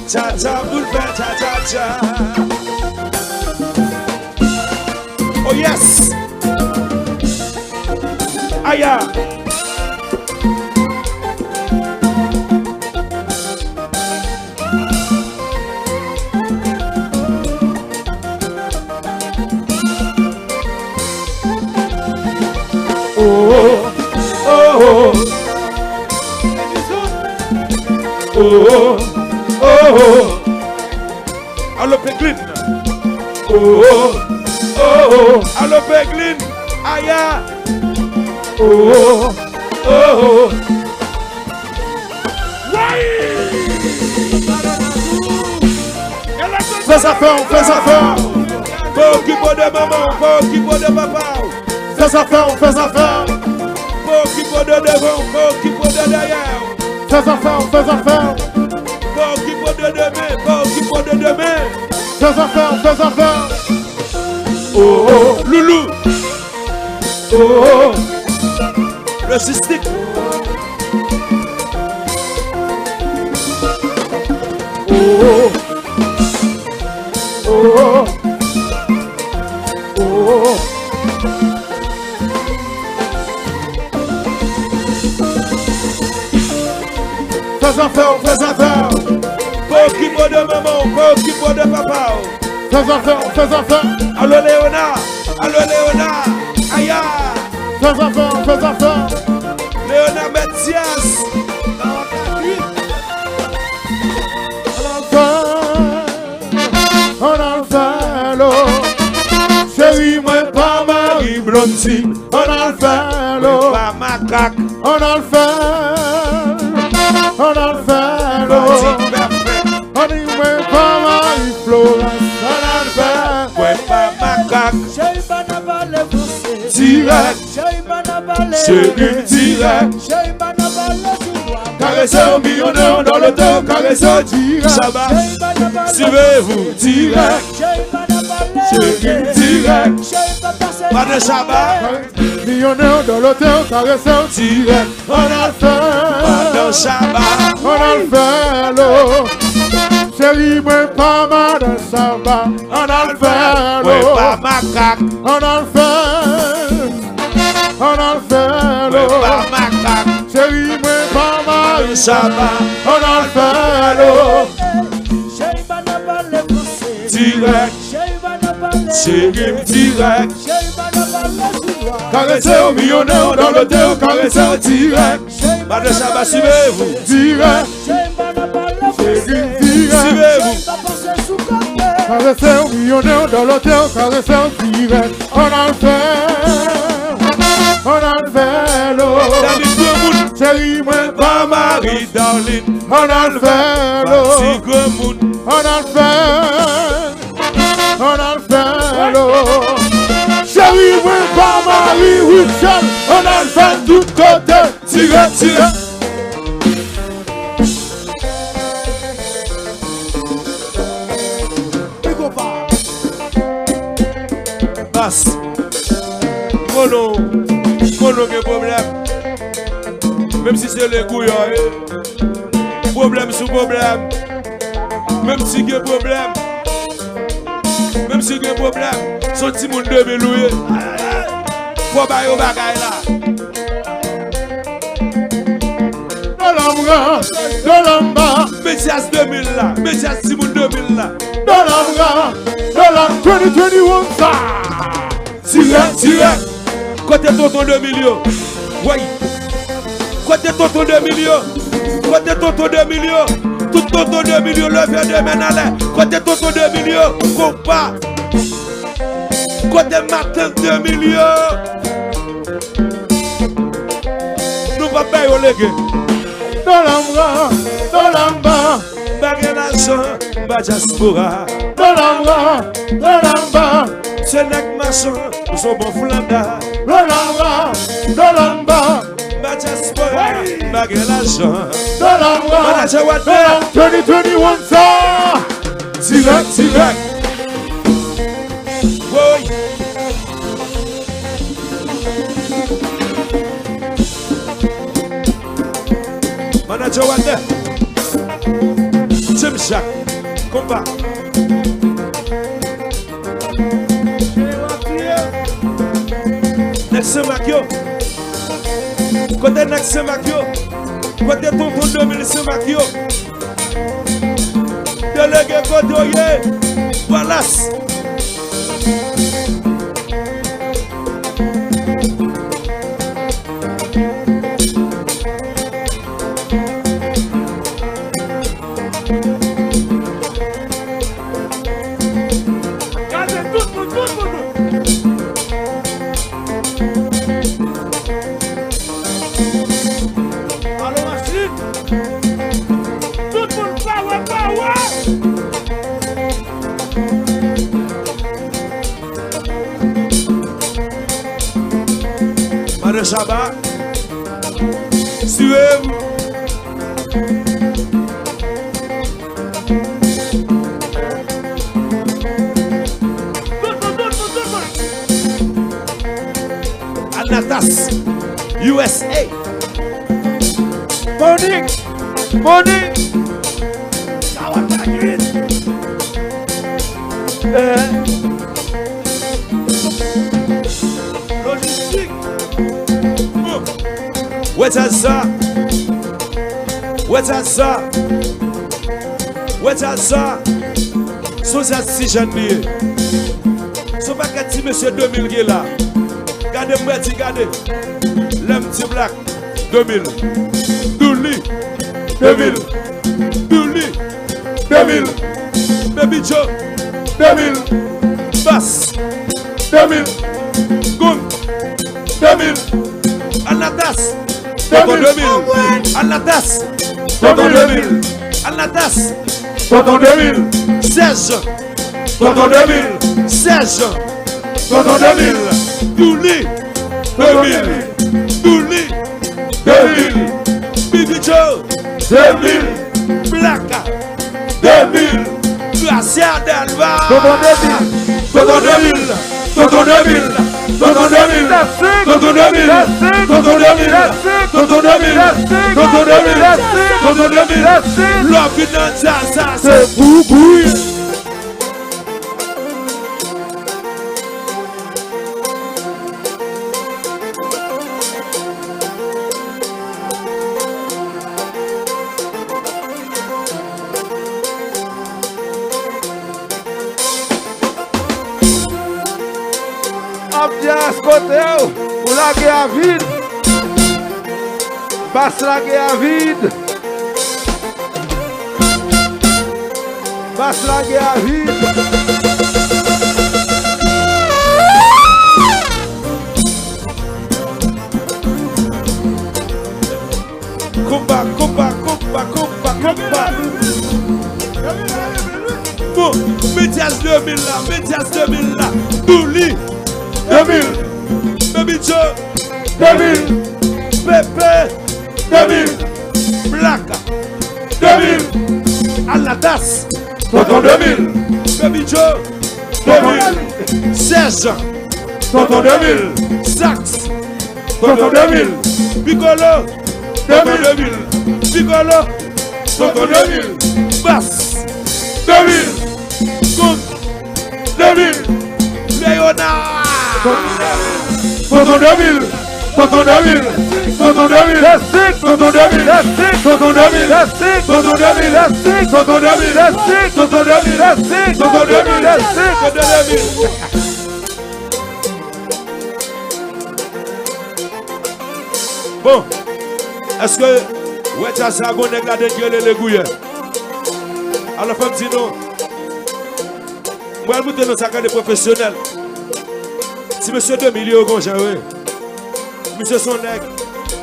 Cha-cha, boulevard, cha-cha-cha. Oh yes. Aya. Oh, oh, oh, oh, oh, allo Peglin. Oh, oh, allo Peglin. Aya. Oh, oh, fais ça fort. Faut qu'il faut de maman, faut qu'il faut de papa. Fais ça fort. Faut qu'il faut de devant, faut qu'il faut de derrière. Fais ça fort. Faut qu'il faut de demain, Fais ça fort. Oh, loulou. Oh, le cystique. Oh, oh, oh. Fais affaire. Faut qu'il faut de maman, faut qu'il faut de papa. Fais affaire. Allo Léonard. Aya. Fais affaire. Léonard Mathias. On a le fait, chérie, moi pas Marie Blondy. On a le fait, pas macaque. On a le fait, on dit moi pas Marie Florence. On a le fait, ouais pas macaque. Chérie, pas n'a pas le poussé. Direct, chérie, direct. Chérie, pas n'a pas le caresser un millionnaire dans le dos, caresser direct. Ça va, suivez-vous direct. Chérie, direct. Pas de Shabbat. Millionnaire dans le dos, caresser direct. On a le fait. Pas de Shabbat. On a le fait, l'eau. Chérie, moi pas mal de Shabbat. On a le fait, l'eau. Ouais, pas macaque. On a le fait. L'eau. Pas macaque. Chérie, moi pas mal de Shabbat. On a le fait, l'eau. Chérie, pas n'a pas le poussé. Direct. Chérie, direct. Caresser au millionnaire dans le déo, caresser direct. Pas de Shabbat, suivez-vous. Direct. Chérie, direct. Suivez-vous. Caresser au millionnaire dans le déo, caresser direct. On a le fait, l'eau. Chérie, moi pas Marie Darlene. On a le fait, l'eau. On a le fait, l'eau. Chérie, moi pas Marie Richard. On a le fait de tous côtés. Tire. Basse. Mono que problème. Même si c'est les couilles, problème sous problème. Même si il y a problème. Son petit monde de louer. Faut bailler au bagaille là. Dolamba. Messias 2000 là. Messias Simon 2000 là. Dolamba. 2021 ça. Direct. Côté tonton 2 millions. Oui. Côté tonton 2 millions. Tout tonton 2 millions le fait de mener. Côté tonton 2 millions. Compas. Côté Martin 2 millions. Nous va payer au légué. Dolamba. Bagénation. Bajaspora. Dolamba. C'est nec machin. Nous sommes bon flanda. Dolamba. Bajaspora. Bagénation. Dolamba. 2021 ça. Direct. Oui. Manager Wanda. Maxime Jacques. Combat. Maxime Macchio. Côté Maxime Macchio. Côté tonton 2000 Macchio. Délégué Godoyer. Wallace. Chabat, suivez-vous. Anatas, USA. Money. Logistique. What's that? So ça si janvier. So pas qu'à dire monsieur 2000 qui est là. Gardez-moi, regardez. L'homme petit black 2000. Douli 2000. Baby Joe 2000. Bass 2000. Goum 2000. Anatas Tonton 2000. Anatas Tonton 2000. Anatas Tonton 2000. 16 Tonton 2000. 16 Tonton 2000. Douli 2000. Baby Joe 2000. Blacka 2000. Gracia Delva Tonton 2000. Tonton 2000. Tonton 2000. Tonton 2000. Tonton 2000. Tonton 2000. Tonton 2000. Tonton 2000. Love it dans ça c'est boubouille. Pour la guerre vide, passe la guerre vide, passe la guerre vide. Combat. Bon, Médias 2000 là, Douli 2000. Baby Joe 2000. Pepe 2000. Blacka 2000. Alatas Tonton 2000. Baby Joe 2000. 16 Tonton 2000. Sax Tonton 2000. Piccolo Tonton 2000. Piccolo Tonton 2000. Bass 2000. Goum 2000. Léonard Tonton 2000. Tonton 2000. Tonton 2000. Tonton 2000. Tonton 2000. Tonton 2000. Tonton 2000. Tonton 2000. Tonton 2000. Bon, est-ce que ouais ça ça gon nèg la de gueuler les gouilles. Alors femme dit non. Moi vous tenez ça quand des professionnels. Si monsieur 2000 est au gonja, oui. Monsieur son nègre.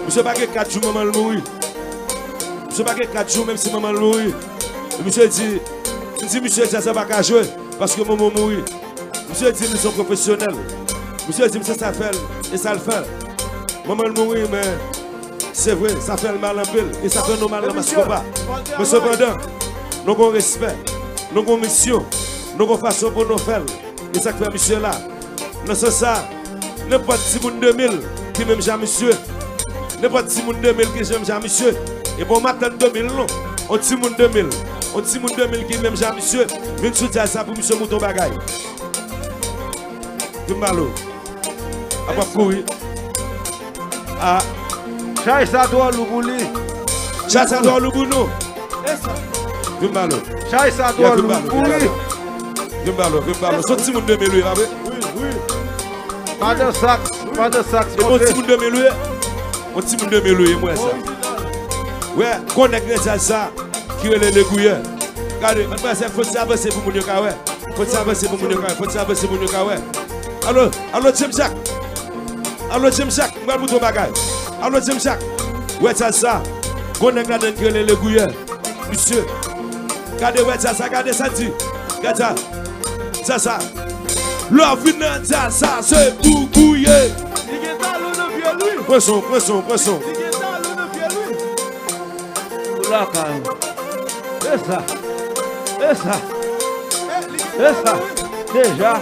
Monsieur pas que 4 jours maman le mourir. Monsieur pas que 4 jours même si maman le mourir. Monsieur dit monsieur ça va pas jouer parce que maman mourir. Monsieur dit nous sommes professionnels. Monsieur dit ça fait et ça le fait. Maman le mourir mais c'est vrai, ça fait le mal en pile et ça fait nos mal dans ma combat. Mais cependant, nous avons respect, nous avons mission, nous avons façon pour nous faire. Et ça fait monsieur là. Dans ce sens, n'importe si moun 2000 qui m'aime jamais monsieur. N'importe si moun 2000 qui j'aime jamais monsieur. Et pour matin 2000 non, on dit moun 2000. On dit mon 2000 qui même jamais monsieur. Vient soutenir ça pour monsieur Mouton Bagay. De malo. A pas courir. Ah. Chai ça doit l'oubouli. Chai ça doit l'oubouno. De malo. Chai ça doit l'oubouli. De malo. Sorti mon 2000 lui, oui. Pas de sac. Et mon petit moun 2000 lui. Mon petit moun 2000 lui, moi ça. Ouais, connecte ça qui est le gouilleur. Regardez, maintenant il faut s'avancer pour mon ouais. Faut s'avancer pour mon ouais. Allô, James Jacques. On va bouton bagage. Allô James Jacques. Ouais ça. Connecte là qui est le gouilleur. Monsieur. Regardez ouais ça, regardez ça dit. Regarde ça. La finance ça c'est pour gouiller. Pression. Là quand même. Et ça. Déjà.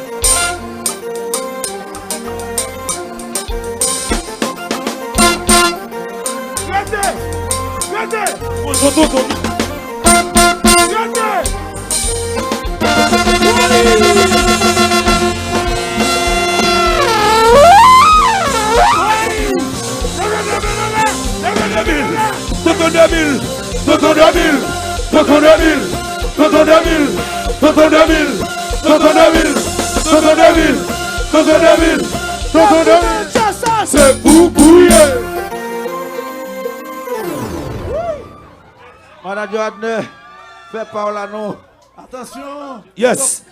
Regardez. C'est pour bouiller. Madame Joadne, fais pas là non. Attention. Yes.